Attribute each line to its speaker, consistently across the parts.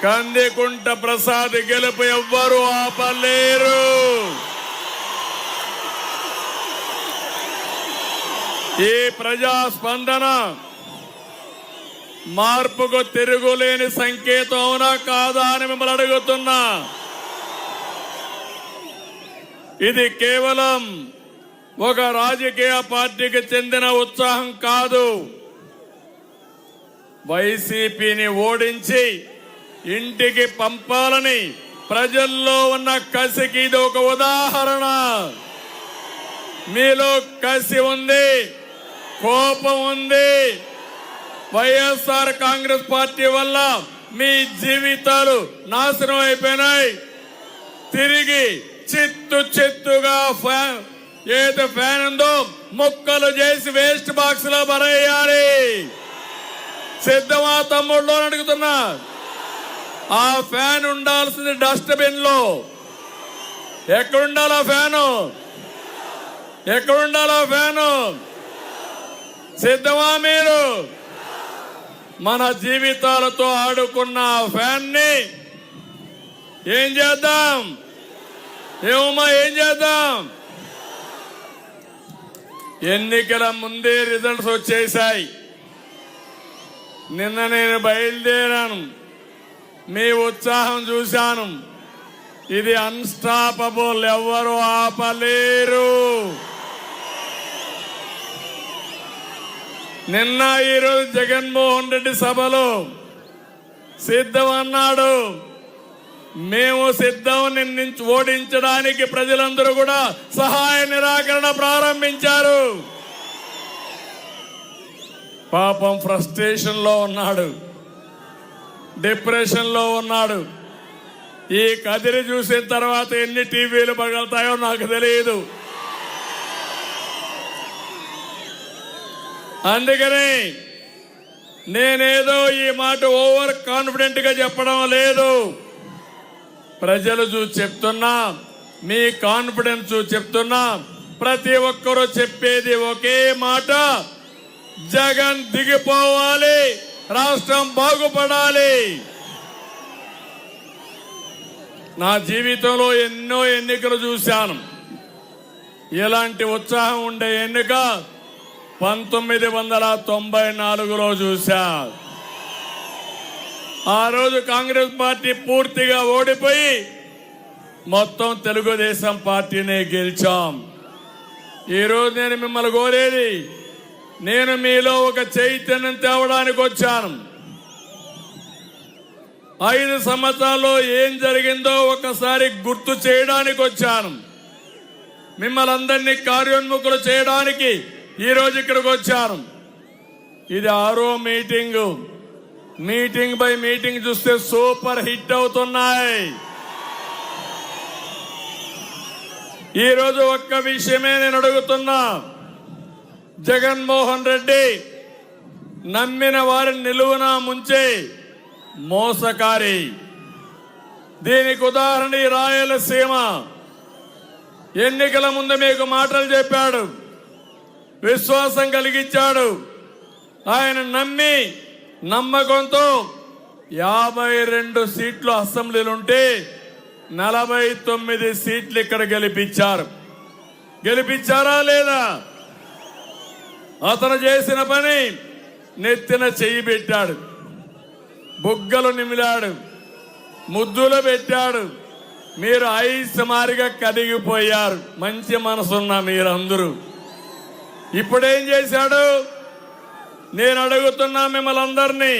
Speaker 1: కందికుంట ప్రసాద్ గెలుపు ఎవ్వరూ ఆపలేరు. ఈ ప్రజాస్పందన మార్పుకు తిరుగులేని సంకేతం అవునా కాదా అని మిమ్మల్ని అడుగుతున్నా. ఇది కేవలం ఒక రాజకీయ పార్టీకి చెందిన ఉత్సాహం కాదు. వైసీపీని ఓడించి ఇంటికి పంపాలని ప్రజల్లో ఉన్న కసికి ఇది ఒక ఉదాహరణ. మీలో కసి ఉంది, కోపం ఉంది. వైఎస్ఆర్ కాంగ్రెస్ పార్టీ వల్ల మీ జీవితాలు నాశనం అయిపోయినాయి. తిరిగి చిత్తుగా ఏదో ఫ్యాన్ ఉందో ముక్కలు చేసి వేస్ట్ బాక్స్ లో పరేయాలి. సిద్ధమా తమ్ముళ్ళు అని అడుగుతున్నా. ఆ ఫ్యాన్ ఉండాల్సింది డస్ట్బిన్ లో. ఎక్కడుండాలా ఫ్యాను? ఎక్కడుండాలా ఫ్యాను? సిద్ధమా మీరు? మన జీవితాలతో ఆడుకున్న ఫ్యాన్ ని ఏం చేద్దాం? ఏమమ్మా ఏం చేద్దాం? ఎన్నికల ముందే రిజల్ట్స్ వచ్చేశాయి. నిన్న నేను బయలుదేరాను, మీ ఉత్సాహం చూశాను. ఇది అన్స్టాపబుల్, ఎవ్వరూ ఆపలేరు. నిన్న ఈరోజు జగన్మోహన్ రెడ్డి సభలో సిద్ధం అన్నాడు. మేము సిద్ధం నిన్ను ఓడించడానికి ప్రజలందరూ కూడా సహాయ నిరాకరణ ప్రారంభించారు. పాపం ఫ్రస్ట్రేషన్ లో ఉన్నాడు, డిప్రెషన్ లో ఉన్నాడు. ఈ కదిరి చూసిన తర్వాత ఎన్ని టీవీలు పగలుతాయో నాకు తెలియదు. అందుకని నేనేదో ఈ మాట ఓవర్ కాన్ఫిడెంట్ గా చెప్పడం లేదు. ప్రజలు చూసి చెప్తున్నా, మీ కాన్ఫిడెన్స్ చూసి చెప్తున్నా. ప్రతి ఒక్కరూ చెప్పేది ఒకే మాట, జగన్ దిగిపోవాలి, రాష్ట్రం బాగుపడాలి. నా జీవితంలో ఎన్నో ఎన్నికలు చూశాను. ఇలాంటి ఉత్సాహం ఉండే ఎన్నిక 1994లో చూశా. ఆ రోజు కాంగ్రెస్ పార్టీ పూర్తిగా ఓడిపోయి మొత్తం తెలుగుదేశం పార్టీనే గెలిచాం. ఈరోజు నేను మిమ్మల్ని కోరేది, నేను మీలో ఒక చైతన్యం తేవడానికి వచ్చాను. 5 సంవత్సరాల్లో ఏం జరిగిందో ఒకసారి గుర్తు చేయడానికి వచ్చాను. మిమ్మల్ని అందరినీ కార్యోన్ముఖులు చేయడానికి ఈరోజు ఇక్కడికి వచ్చాను. ఇది 6వ మీటింగు. మీటింగ్ బై మీటింగ్ చూస్తే సూపర్ హిట్ అవుతున్నాయి. ఈరోజు ఒక్క విషయమే నేను అడుగుతున్నా. జగన్మోహన్ రెడ్డి నమ్మిన వారిని నిలువునా ముంచే మోసకారి. దీనికి ఉదాహరణ ఈ రాయలసీమ. ఎన్నికల ముందు మీకు మాటలు చెప్పాడు, విశ్వాసం కలిగించాడు. ఆయన నమ్మి నమ్మకంతో 52 సీట్లు అసెంబ్లీలుంటే 49 సీట్లు ఇక్కడ గెలిపించారు. గెలిపించారా లేదా? అతను చేసిన పని నెత్తిన చెయ్యి పెట్టాడు, బుగ్గలు నిమిలాడు, ముద్దులు పెట్టాడు. మీరు ఐస్ మారిగా కదిగిపోయారు. మంచి మనసున్న మీరందరూ. ఇప్పుడేం చేశాడు? నేను అడుగుతున్నా మిమ్మల్ని అందరినీ,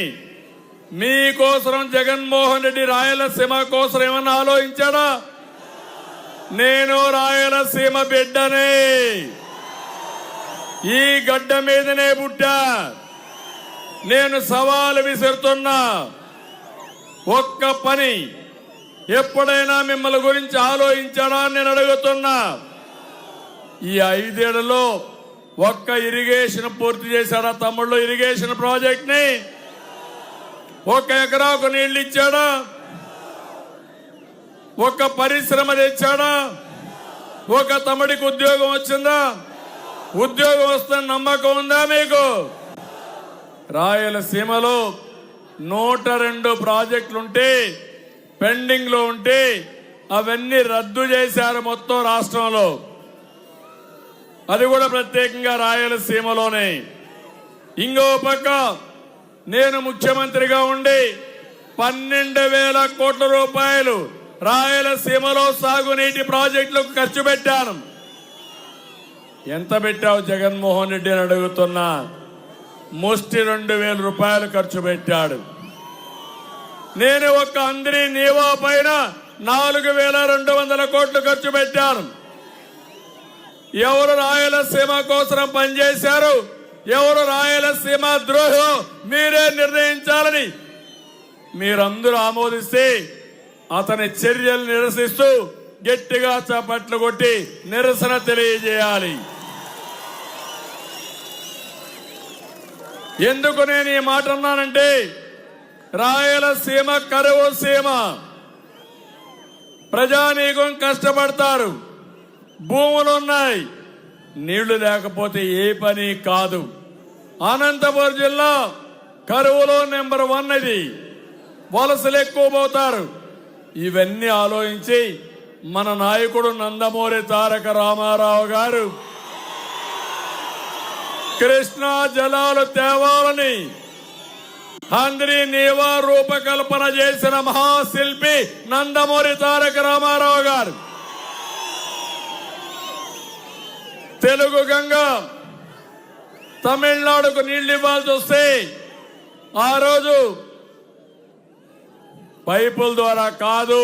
Speaker 1: మీకోసం జగన్మోహన్ రెడ్డి రాయలసీమ కోసం ఏమన్నా ఆలోచించాడా? నేను రాయలసీమ బిడ్డనే, ఈ గడ్డ మీదనే పుట్టా. నేను సవాలు విసురుతున్నా. ఒక్క పని ఎప్పుడైనా మిమ్మల్ని గురించి ఆలోచించాడా అని నేను అడుగుతున్నా. ఈ 5 ఏళ్లలో ఒక్క ఇరిగేషన్ పూర్తి చేశాడా తమ్ముళ్ళు? ఇరిగేషన్ ప్రాజెక్ట్ ని 1 ఎకరాకు నీళ్లు ఇచ్చాడా? ఒక పరిశ్రమ తెచ్చాడా? ఒక తమ్ముడికి ఉద్యోగం వచ్చిందా? ఉద్యోగం వస్తున్న నమ్మకం ఉందా మీకు? రాయలసీమలో 102 ప్రాజెక్టులుంటే పెండింగ్ లో ఉంటే అవన్నీ రద్దు చేశారు మొత్తం రాష్ట్రంలో. అది కూడా ప్రత్యేకంగా రాయలసీమలోనే. ఇంకో పక్క నేను ముఖ్యమంత్రిగా ఉండి 12,000 కోట్ల రూపాయలు రాయలసీమలో సాగునీటి ప్రాజెక్టులకు ఖర్చు పెట్టాను. ఎంత పెట్టావు జగన్మోహన్ రెడ్డి అని అడుగుతున్నా. ముష్టి 2,000 రూపాయలు ఖర్చు పెట్టాడు. నేను ఒక్క అందిరి నీవా పైన 4,200 కోట్లు ఖర్చు పెట్టాను. ఎవరు రాయలసీమ కోసం పనిచేశారు, ఎవరు రాయలసీమ ద్రోహం మీరే నిర్ణయించాలని మీరందరూ ఆమోదిస్తే అతని చర్యలు నిరసిస్తూ గట్టిగా చప్పట్లు కొట్టి నిరసన తెలియజేయాలి. ఎందుకు నేను ఈ మాట అన్నానంటే రాయలసీమ కరువు సీమ. ప్రజానీకం కష్టపడతారు, భూములున్నాయి, నీళ్లు లేకపోతే ఏ పని కాదు. అనంతపురం జిల్లా కరువులో నెంబర్ 1 ఇది. వలసలు ఎక్కువ పోతారు. ఇవన్నీ ఆలోచించి మన నాయకుడు నందమూరి తారక రామారావు గారు కృష్ణా జలాలు తేవాలని హంద్రి నీవా రూపకల్పన చేసిన మహాశిల్పి నందమూరి తారక రామారావు గారు. తెలుగు గంగ తమిళనాడుకు నీళ్లు ఇవ్వాల్సి వస్తే ఆ రోజు పైపుల ద్వారా కాదు,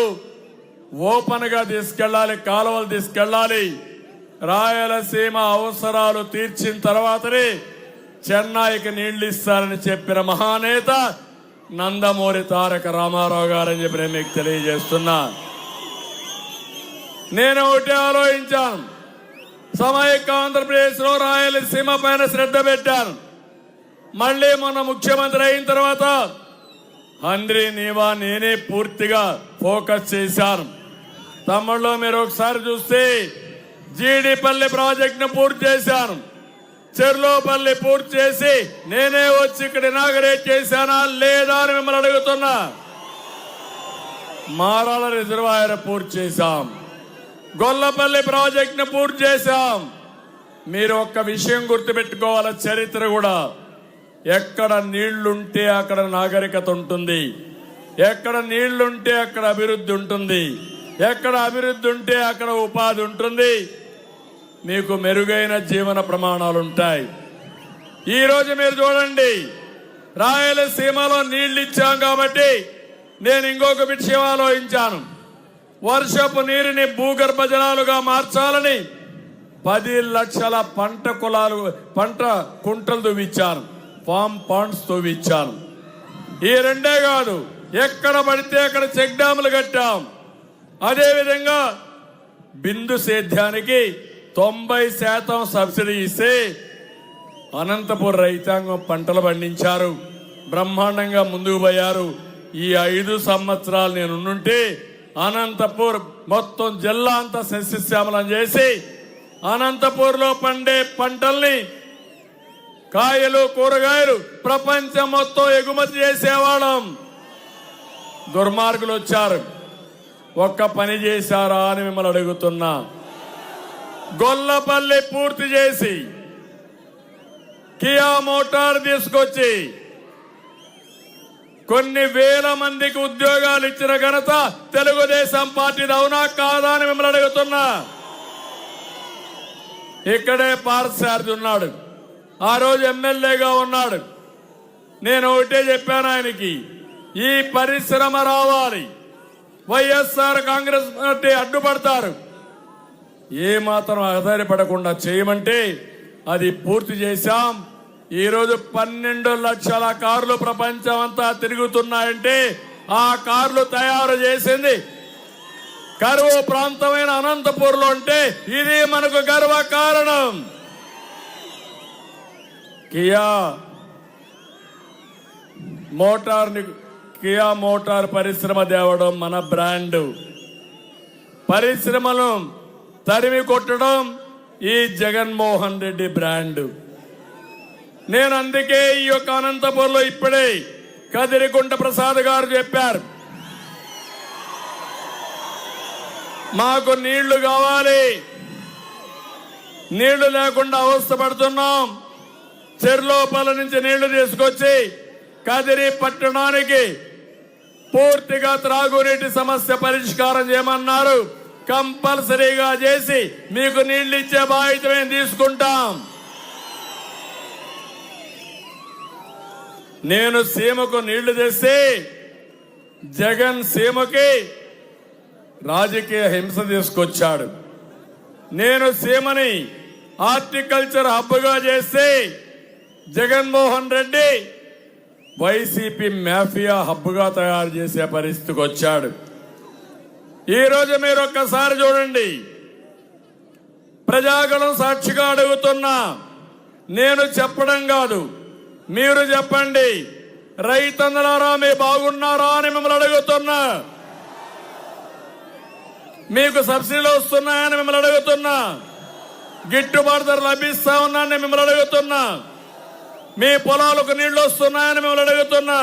Speaker 1: ఓపెన్ గా తీసుకెళ్లాలి, కాలువలు తీసుకెళ్లాలి. రాయలసీమ అవసరాలు తీర్చిన తర్వాతనే చెన్నైకి నీళ్లు ఇస్తారని చెప్పిన మహానేత నందమూరి తారక రామారావు గారని చెప్పి నేను మీకు తెలియజేస్తున్నా. నేను ఒకటి ఆలోచించాను, సమైక్య ఆంధ్రప్రదేశ్ లో రాయలసీమ పైన శ్రద్ధ పెట్టాను. మళ్లీ మొన్న ముఖ్యమంత్రి అయిన తర్వాత హంద్రి నీవా నేనే పూర్తిగా ఫోకస్ చేశాను. తమ్ముళ్ళు మీరు ఒకసారి చూస్తే జీడిపల్లి ప్రాజెక్టును పూర్తి చేశాను, చెర్లోపల్లి పూర్తి చేసి నేనే వచ్చి ఇక్కడ ఇనాగరేట్ చేశానా లేదా అని మిమ్మల్ని అడుగుతున్నా. మారాల రిజర్వాయర్ పూర్తి చేశాం, గొల్లపల్లి ప్రాజెక్టును పూర్తి చేశాం. మీరు ఒక్క విషయం గుర్తుపెట్టుకోవాలి, చరిత్ర కూడా ఎక్కడ నీళ్లుంటే అక్కడ నాగరికత ఉంటుంది, ఎక్కడ నీళ్లుంటే అక్కడ అభివృద్ధి ఉంటుంది, ఎక్కడ అభివృద్ధి ఉంటే అక్కడ ఉపాధి ఉంటుంది, మీకు మెరుగైన జీవన ప్రమాణాలు ఉంటాయి. ఈ రోజు మీరు చూడండి, రాయలసీమలో నీళ్లు ఇచ్చాం కాబట్టి నేను ఇంకొక విషయం ఆలోచించాను. వర్షపు నీరుని భూగర్భ జలాలుగా మార్చాలని 10 లక్షల పంట కుంటలు తవ్వించాను, ఫామ్ పాండ్స్ తవ్వించాను. ఈ రెండే కాదు, ఎక్కడ పడితే అక్కడ చెక్ డ్యాములు కట్టాం. అదేవిధంగా బిందు సేద్యానికి 90% సబ్సిడీ ఇస్తే అనంతపురం రైతాంగం పంటలు పండించారు, బ్రహ్మాండంగా ముందుకు పోయారు. ఈ 5 సంవత్సరాలు నేను ఉండుంటే అనంతపూర్ మొత్తం జిల్లా అంతా సస్యశ్యామలం చేసి అనంతపూర్లో పండే పంటల్ని, కాయలు కూరగాయలు ప్రపంచం మొత్తం ఎగుమతి చేసేవాళ్ళం. దుర్మార్గులు వచ్చారు, ఒక్క పని చేశారా అని మిమ్మల్ని అడుగుతున్నా. గొల్లపల్లి పూర్తి చేసి కియా మోటార్ తీసుకొచ్చి కొన్ని వేల మందికి ఉద్యోగాలు ఇచ్చిన ఘనత తెలుగుదేశం పార్టీది, అవునా కాదా అని మిమ్మల్ని అడుగుతున్నా. ఇక్కడే పార్థసారథి ఉన్నాడు, ఆ రోజు ఎమ్మెల్యేగా ఉన్నాడు. నేను ఒకటే చెప్పాను ఆయనకి, ఈ పరిశ్రమ రావాలి. వైఎస్ఆర్ కాంగ్రెస్ పార్టీ అడ్డుపడతారు, ఏ మాత్రం ఆధారపడకుండా చేయమంటే అది పూర్తి చేశాం. ఈరోజు 12 లక్షల కార్లు ప్రపంచం అంతా తిరుగుతున్నాయంటే ఆ కార్లు తయారు చేసింది కరువు ప్రాంతమైన అనంతపూర్లో ఉంటే ఇది మనకు గర్వ కారణం. కియా మోటార్ పరిశ్రమ తేవడం మన బ్రాండ్. పరిశ్రమను తరిమి కొట్టడం ఈ జగన్మోహన్ రెడ్డి బ్రాండ్. నేను అందుకే ఈ యొక్క అనంతపూర్లో ఇప్పుడే కదిరిగుంట ప్రసాద్ గారు చెప్పారు, మాకు నీళ్లు కావాలి, నీళ్లు లేకుండా అవస్థపడుతున్నాం. చెరులోపల నుంచి నీళ్లు తీసుకొచ్చి కదిరి పట్టణానికి పూర్తిగా త్రాగునీటి సమస్య పరిష్కారం చేయమన్నారు. కంపల్సరీగా చేసి మీకు నీళ్లు ఇచ్చే బాధ్యత మేము తీసుకుంటాం. నేను సీమకు నీళ్లు తెస్తే జగన్ సీమకి రాజకీయ హింస తీసుకొచ్చాడు. నేను సీమని హార్టికల్చర్ హబ్గా చేస్తే జగన్మోహన్ రెడ్డి వైసీపీ మాఫియా హబ్గా తయారు చేసే పరిస్థితికి వచ్చాడు. ఈరోజు మీరు ఒక్కసారి చూడండి, ప్రజాగణం సాక్షిగా అడుగుతున్నా, నేను చెప్పడం కాదు, మీరు చెప్పండి, రైతన్నలారా మీ బాగున్నారా అని మిమ్మల్ని అడుగుతున్నా. మీకు సబ్సిడీలు వస్తున్నాయని మిమ్మల్ని అడుగుతున్నా. గిట్టుబాటు ధర లభిస్తా ఉన్నాయని మిమ్మల్ని అడుగుతున్నా. మీ పొలాలకు నీళ్లు వస్తున్నాయని మిమ్మల్ని అడుగుతున్నా.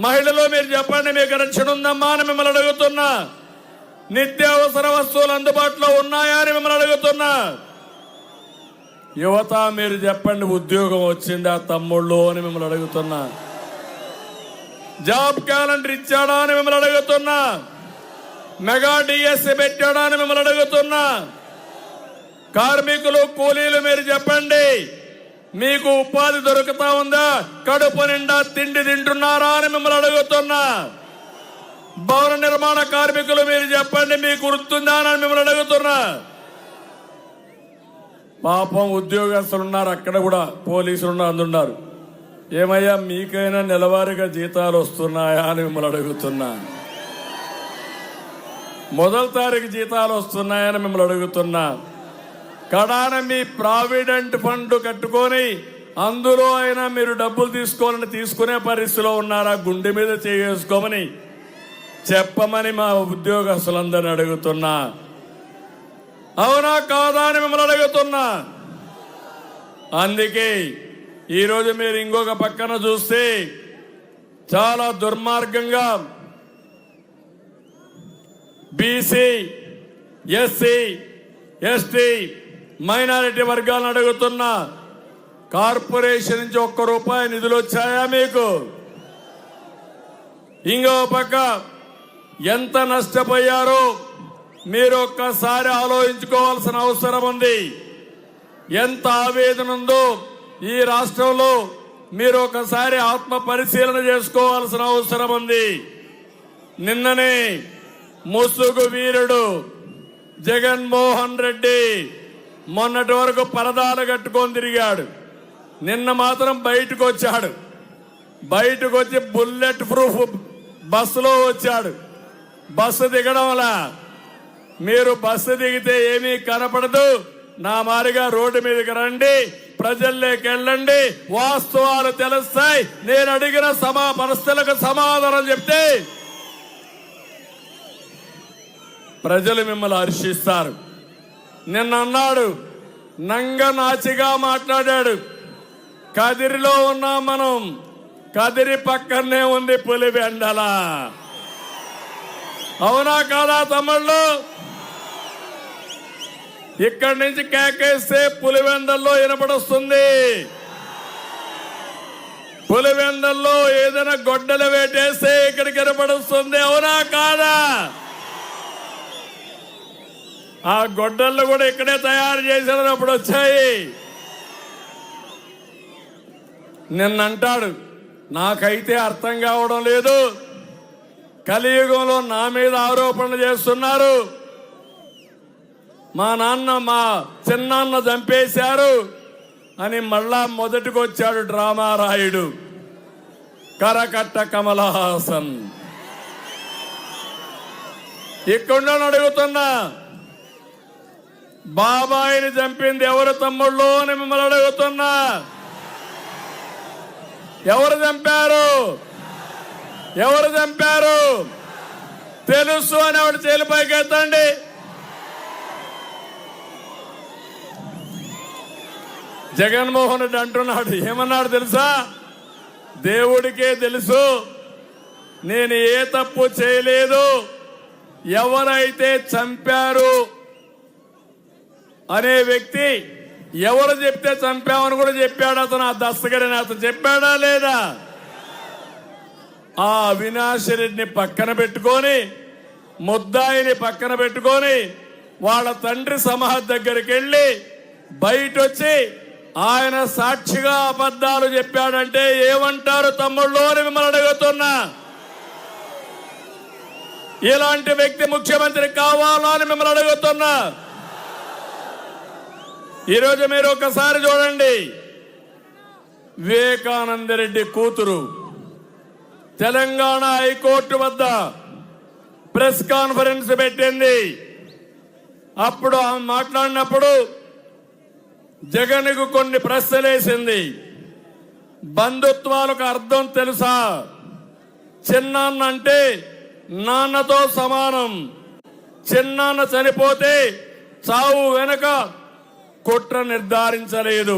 Speaker 1: మహిళలు మీరు చెప్పండి, మీకు రక్షణ ఉందమ్మా అని మిమ్మల్ని అడుగుతున్నా. నిత్యావసర వస్తువులు అందుబాటులో ఉన్నాయా అని మిమ్మల్ని అడుగుతున్నా. యువత మీరు చెప్పండి, ఉద్యోగం వచ్చిందా తమ్ముళ్ళు అని మిమ్మల్ని అడుగుతున్నా. జాబ్ క్యాలెండర్ ఇచ్చాడా అని మిమ్మల్ని అడుగుతున్నా. మెగా డిఎస్సి పెట్టాడా అని మిమ్మల్ని అడుగుతున్నా. కార్మికులు కూలీలు మీరు చెప్పండి, మీకు ఉపాధి దొరుకుతా ఉందా, కడుపు నిండా తిండి తింటున్నారా అని మిమ్మల్ని అడుగుతున్నా. భవన నిర్మాణ కార్మికులు మీరు చెప్పండి, మీకు గుర్తుందా అని మిమ్మల్ని అడుగుతున్నా. పాపం ఉద్యోగస్తులు ఉన్నారు, అక్కడ కూడా పోలీసులు అందున్నారు. ఏమయ్యా మీకైనా నెలవారీగా జీతాలు వస్తున్నాయా అని మిమ్మల్ని అడుగుతున్నా. మొదటి తారీఖు జీతాలు వస్తున్నాయని మిమ్మల్ని అడుగుతున్నా. కడాన మీ ప్రావిడెంట్ ఫండ్ కట్టుకొని అందులో అయినా మీరు డబ్బులు తీసుకోవాలని తీసుకునే పరిస్థితిలో ఉన్నారా? గుండె మీద చేసుకోమని చెప్పమని మా ఉద్యోగస్తులందరినీ అడుగుతున్నా. అవునా కాదా అని మిమ్మల్ని అడుగుతున్నా. అందుకే ఈరోజు మీరు ఇంకొక పక్కన చూస్తే చాలా దుర్మార్గంగా బీసీ, ఎస్సీ, ఎస్టీ, మైనారిటీ వర్గాలను అడుగుతున్నా. కార్పొరేషన్ నుంచి ₹1 నిధులు వచ్చాయా మీకు? ఇంకో పక్క ఎంత నష్టపోయారో మీరు ఒక్కసారి ఆలోచించుకోవాల్సిన అవసరం ఉంది. ఎంత ఆవేదన ఉందో ఈ రాష్ట్రంలో మీరు ఒకసారి ఆత్మ పరిశీలన చేసుకోవాల్సిన అవసరం ఉంది. నిన్ననే ముసుగు వీరుడు జగన్మోహన్ రెడ్డి మొన్నటి వరకు పరదాలు కట్టుకొని తిరిగాడు. నిన్న మాత్రం బయటకు వచ్చాడు. బయటకు వచ్చి బుల్లెట్ ప్రూఫ్ బస్సులో వచ్చాడు. బస్సు దిగడంలా మీరు బస్సు దిగితే ఏమీ కనపడదు. నా మారిగా రోడ్డు మీదకి రండి, ప్రజల్లోకి వెళ్ళండి, వాస్తవాలు తెలుస్తాయి. నేను అడిగిన ప్రశ్నలకు సమాధానం చెప్తే ప్రజలు మిమ్మల్ని హర్షిస్తారు. నిన్న అన్నాడు, నంగనాచిగా మాట్లాడాడు. కదిరిలో ఉన్నాం మనం, కదిరి పక్కనే ఉంది పులివెందల. అవునా కాదా తమ్ముళ్ళు? ఇక్కడి నుంచి కేకేస్తే పులివెందల్లో వినపడొస్తుంది. పులివెందల్లో ఏదైనా గొడ్డలు వేటేస్తే ఇక్కడికి వినపడొస్తుంది. అవునా కాదా? ఆ గొడ్డళ్ళు కూడా ఇక్కడే తయారు చేసినప్పుడు వచ్చాయి. నిన్నంటాడు, నాకైతే అర్థం కావడం లేదు, కలియుగంలో నా మీద ఆరోపణలు చేస్తున్నారు, మా చిన్నాన్న చంపేశారు అని మళ్ళా మొదటికి వచ్చాడు డ్రామా రాయుడు కరకట్ట కమల్ హాసన్. ఇక్కడ అడుగుతున్నా, బాబాయిని చంపింది ఎవరు తమ్ముళ్ళు అని మిమ్మల్ని అడుగుతున్నా. ఎవరు చంపారు? ఎవరు చంపారు తెలుసు అని ఆవిడ చేలిపైకి ఎత్తండి. జగన్మోహన్ రెడ్డి అంటున్నాడు, ఏమన్నాడు తెలుసా? దేవుడికే తెలుసు నేను ఏ తప్పు చేయలేదు. ఎవరైతే చంపారు అనే వ్యక్తి ఎవరు చెప్తే చంపామని కూడా చెప్పాడు. అతను ఆ దస్తగిరిని అతను చెప్పాడా లేదా? ఆ అవినాష్ రెడ్డిని పక్కన పెట్టుకొని, ముద్దాయిని పక్కన పెట్టుకొని, వాళ్ళ తండ్రి సమాధి దగ్గరికి వెళ్ళి బయట వచ్చి ఆయన సాక్షిగా అబద్ధాలు చెప్పాడంటే ఏమంటారు తమ్ముళ్ళు అని మిమ్మల్ని అడుగుతున్నా. ఇలాంటి వ్యక్తి ముఖ్యమంత్రి కావాలా అని మిమ్మల్ని అడుగుతున్నా. ఈరోజు మీరు ఒకసారి చూడండి, వివేకానంద రెడ్డి కూతురు తెలంగాణ హైకోర్టు వద్ద ప్రెస్ కాన్ఫరెన్స్ పెట్టింది. అప్పుడు ఆమె మాట్లాడినప్పుడు జగన్కు కొన్ని ప్రశ్నలేసింది. బంధుత్వాలకు అర్థం తెలుసా? చిన్నాన్న అంటే నాన్నతో సమానం. చిన్నాన్న చనిపోతే చావు వెనక కుట్ర నిర్ధారించలేదు.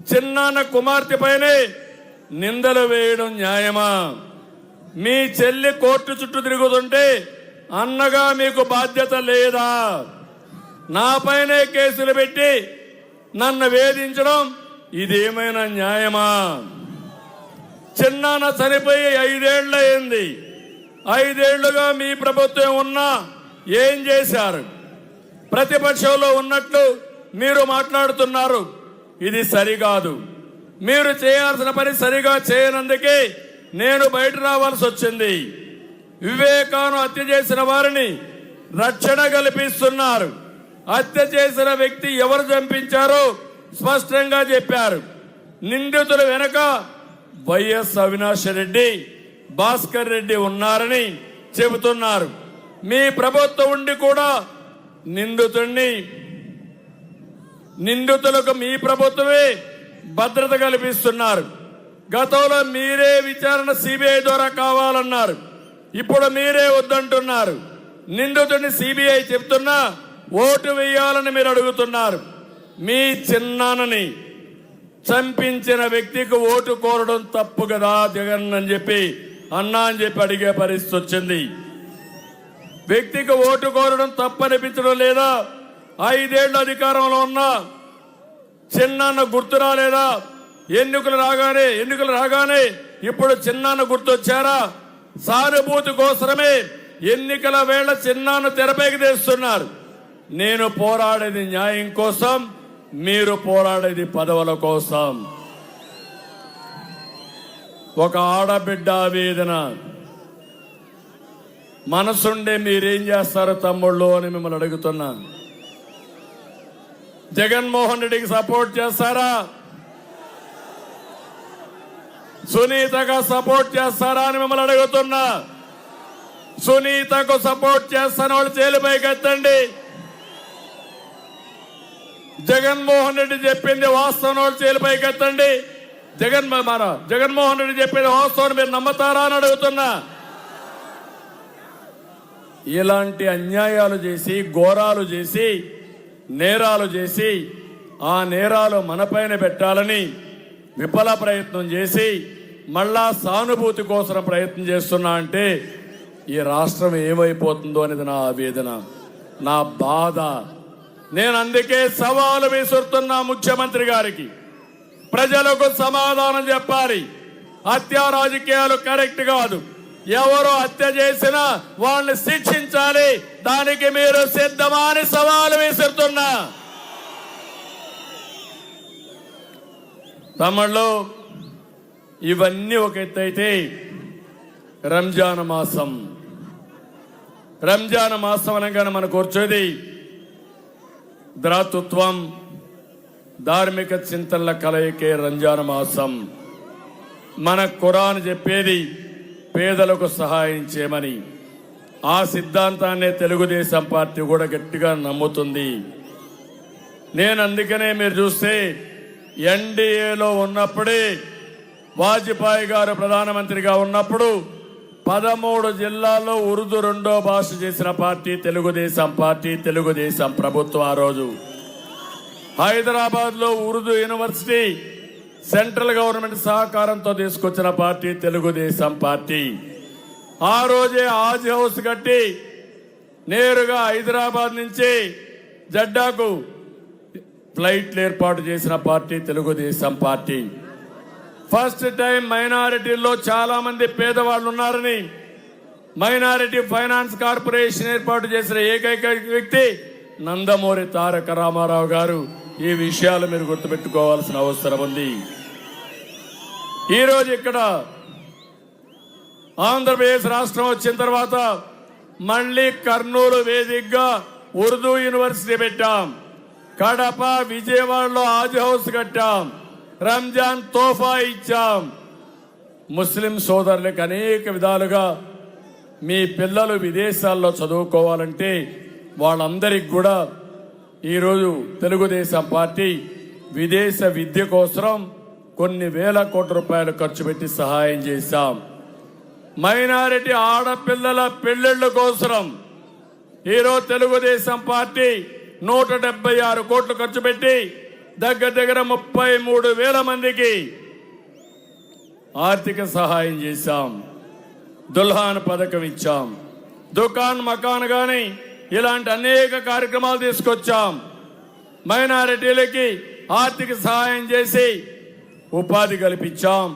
Speaker 1: చిన్నాన్న కుమార్తె పైనే నిందలు వేయడం న్యాయమా? మీ చెల్లి కోర్టు చుట్టూ తిరుగుతుంటే అన్నగా మీకు బాధ్యత లేదా? నాపైనే కేసులు పెట్టి నన్ను వేధించడం ఇదేమైనా న్యాయమా? చిన్నాన్న చనిపోయి 5 ఏళ్లయింది. 5 ఏళ్లుగా మీ ప్రభుత్వం ఉన్నా ఏం చేశారు? ప్రతిపక్షంలో ఉన్నట్లు మీరు మాట్లాడుతున్నారు. ఇది సరికాదు. మీరు చేయాల్సిన పని సరిగా చేయనందుకే నేను బయట రావాల్సి వచ్చింది. వివేకాను హత్య చేసిన వారిని రక్షణ కల్పిస్తున్నారు. హత్య చేసిన వ్యక్తి ఎవరు చంపించారో స్పష్టంగా చెప్పారు. నిందితుల వెనక వైఎస్ అవినాష్ రెడ్డి, భాస్కర్ రెడ్డి ఉన్నారని చెబుతున్నారు. మీ ప్రభుత్వం ఉండి కూడా నిందితులకు మీ ప్రభుత్వమే భద్రత కల్పిస్తున్నారు. గతంలో మీరే విచారణ సిబిఐ ద్వారా కావాలన్నారు. ఇప్పుడు మీరే వద్దంటున్నారు. నిందితుడిని సిబిఐ చెప్తున్నా ఓటు వేయాలని మీరు అడుగుతున్నారు. మీ చిన్నాన్నని చంపించిన వ్యక్తికి ఓటు కోరడం తప్పు కదా జగన్ అని చెప్పి అన్నా అని చెప్పి అడిగే పరిస్థితి వచ్చింది. వ్యక్తికి ఓటు కోరడం తప్పనిపించడం లేదా? 5 ఏళ్ల అధికారంలో ఉన్న చిన్నాన్న గుర్తు రాలేదా? ఎన్నికలు రాగానే ఇప్పుడు చిన్నాన్న గుర్తొచ్చారా? సానుభూతి కోసమే ఎన్నికల వేళ చిన్నాన్న తెరపైకి తెస్తున్నారు. నేను పోరాడేది న్యాయం కోసం, మీరు పోరాడేది పదవుల కోసం. ఒక ఆడబిడ్డ వేదన మనసుండే మీరేం చేస్తారు తమ్ముళ్ళు అని మిమ్మల్ని అడుగుతున్నా. జగన్మోహన్ రెడ్డికి సపోర్ట్ చేస్తారా? సునీతగా సపోర్ట్ చేస్తారా అని మిమ్మల్ని అడుగుతున్నా. సునీతకు సపోర్ట్ చేస్తాను వాళ్ళు చేలిపైకి ఎత్తండి. జగన్మోహన్ రెడ్డి చెప్పింది వాస్తవం వాళ్ళు చేలిపైకి ఎత్తండి. జగన్మోహన్ రెడ్డి చెప్పింది వాస్తవం మీరు నమ్మతారా అని అడుగుతున్నా. ఇలాంటి అన్యాయాలు చేసి, ఘోరాలు చేసి, నేరాలు చేసి ఆ నేరాలు మనపైన పెట్టాలని విఫల ప్రయత్నం చేసి మళ్ళా సానుభూతి కోసం ప్రయత్నం చేస్తున్నా అంటే ఈ రాష్ట్రం ఏమైపోతుందో అనేది నా ఆవేదన, నా బాధ. నేను అందుకే సవాలు విసురుతున్నా ముఖ్యమంత్రి గారికి. ప్రజలకు సమాధానం చెప్పాలి. హత్య రాజకీయాలు కరెక్ట్ కాదు. ఎవరు హత్య చేసినా వాళ్ళని శిక్షించాలి. దానికి మీరు సిద్ధమా అని సవాలు విసురుతున్నా. తమిళలో ఇవన్నీ ఒక ఎత్తు అయితే రంజాన్ మాసం అనగానే మనకు వచ్చేది ద్రాతృత్వం, ధార్మిక చింతనల కలయికే రంజాన్ మాసం. మన ఖురాన్ చెప్పేది పేదలకు సహాయం చేయమని. ఆ సిద్ధాంతాన్నే తెలుగుదేశం పార్టీ కూడా గట్టిగా నమ్ముతుంది. నేను అందుకనే మీరు చూస్తే ఎన్డీఏలో ఉన్నప్పుడే వాజ్పేయి గారు ప్రధానమంత్రిగా ఉన్నప్పుడు 13 జిల్లాల్లో ఉర్దూ 2వ భాష చేసిన పార్టీ తెలుగుదేశం ప్రభుత్వం. ఆ రోజు హైదరాబాద్ లో ఉర్దూ యూనివర్సిటీ సెంట్రల్ గవర్నమెంట్ సహకారంతో తీసుకొచ్చిన పార్టీ తెలుగుదేశం పార్టీ. ఆ రోజే హాజ్ హౌస్ కట్టి నేరుగా హైదరాబాద్ నుంచి జడ్డాకు ఫ్లైట్లు ఏర్పాటు చేసిన party Telugu Desam party. First time మైనారిటీల్లో చాలా మంది పేదవాళ్ళు ఉన్నారని మైనారిటీ ఫైనాన్స్ కార్పొరేషన్ ఏర్పాటు చేసిన ఏకైక వ్యక్తి నందమూరి తారక రామారావు గారు. ఈ విషయాలు మీరు గుర్తుపెట్టుకోవాల్సిన అవసరం ఉంది. ఈరోజు ఇక్కడ ఆంధ్రప్రదేశ్ రాష్ట్రం వచ్చిన తర్వాత మళ్ళీ కర్నూలు వేదికగా ఉర్దూ యూనివర్సిటీ పెట్టాం. కడప, విజయవాడలో హాజ్ హౌస్ కట్టాం. రంజాన్ తోఫా ఇచ్చాం. ముస్లిం సోదరులకు అనేక విధాలుగా మీ పిల్లలు విదేశాల్లో చదువుకోవాలంటే వాళ్ళందరికీ కూడా ఈరోజు తెలుగుదేశం పార్టీ విదేశ విద్య కోసం కొన్ని వేల కోట్ల రూపాయలు ఖర్చు పెట్టి సహాయం చేశాం. మైనారిటీ ఆడపిల్లల పెళ్లిళ్ల కోసం ఈరోజు తెలుగుదేశం పార్టీ 176 కోట్లు ఖర్చు పెట్టి దగ్గర 33,000 మందికి ఆర్థిక సహాయం చేశాం. దుల్హాన్ పథకం ఇచ్చాం. దుకాన్ మకాన్ గాని ఇలాంటి అనేక కార్యక్రమాలు తీసుకొచ్చాం. మైనారిటీలకి ఆర్థిక సహాయం చేసి ఉపాధి కల్పించాం.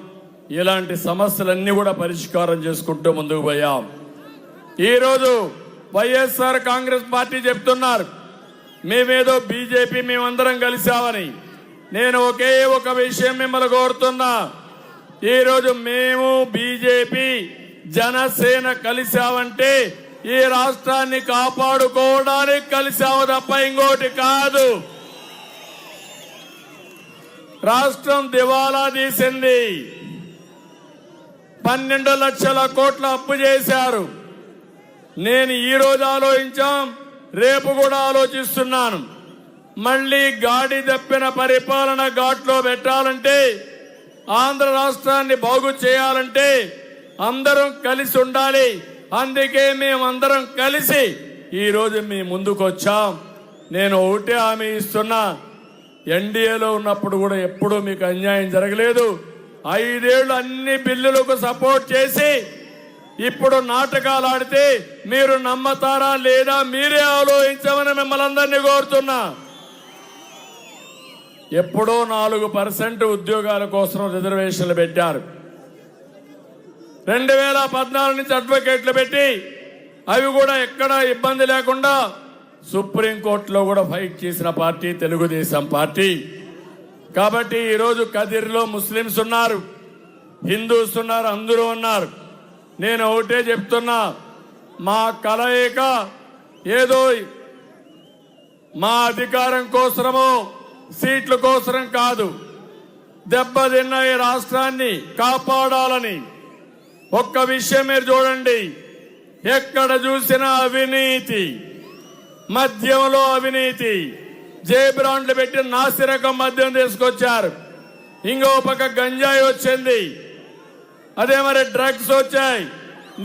Speaker 1: ఇలాంటి సమస్యలన్నీ కూడా పరిష్కారం చేసుకుంటూ ముందుకు పోయాం. ఈరోజు వైఎస్ఆర్ కాంగ్రెస్ పార్టీ చెప్తున్నారు మేమేదో బీజేపీ మేమందరం కలిసామని. నేను ఒకే ఒక విషయం మిమ్మల్ని కోరుతున్నా. ఈరోజు మేము బీజేపీ జనసేన కలిసామంటే ఈ రాష్ట్రాన్ని కాపాడుకోవడానికి కలిసాము తప్ప ఇంకోటి కాదు. రాష్ట్రం దివాలా తీసింది. 12 లక్షల కోట్ల అప్పు చేశారు. నేను ఈ రోజు ఆలోచించాం, రేపు కూడా ఆలోచిస్తున్నాను. మళ్లీ గాడి తప్పిన పరిపాలన ఘాట్లో పెట్టాలంటే, ఆంధ్ర రాష్ట్రాన్ని బాగు చేయాలంటే అందరం కలిసి ఉండాలి. అందుకే మేమందరం కలిసి ఈ రోజు మీ ముందుకు వచ్చాం. నేను ఒకటే హామీ ఇస్తున్నా, ఎన్డీఏలో ఉన్నప్పుడు కూడా ఎప్పుడూ మీకు అన్యాయం జరగలేదు. 5 ఏళ్లు అన్ని బిల్లులకు సపోర్ట్ చేసి ఇప్పుడు నాటకాలు ఆడితే మీరు నమ్మతారా లేదా మీరే ఆలోచించమని మిమ్మల్ని అందరినీ కోరుతున్నా. ఎప్పుడో 4% ఉద్యోగాల కోసం రిజర్వేషన్లు పెట్టారు. 2014 నుంచి అడ్వకేట్లు పెట్టి అవి కూడా ఎక్కడా ఇబ్బంది లేకుండా సుప్రీంకోర్టులో కూడా ఫైట్ చేసిన పార్టీ తెలుగుదేశం పార్టీ. కాబట్టి ఈరోజు కదిరిలో ముస్లింస్ ఉన్నారు, హిందూస్ ఉన్నారు, అందరూ ఉన్నారు. నేను ఒకటే చెప్తున్నా, మా కలయిక ఏదో మా అధికారం కోసమో సీట్ల కోసం కాదు, దెబ్బతిన్న ఈ రాష్ట్రాన్ని కాపాడాలని. ఒక్క విషయం మీరు చూడండి, ఎక్కడ చూసినా అవినీతి, మద్యంలో అవినీతి. జే బ్రాండ్లు పెట్టి నాసిరకం మద్యం తీసుకొచ్చారు. ఇంకో పక్క గంజాయి వచ్చింది, అదే మరి డ్రగ్స్ వచ్చాయి.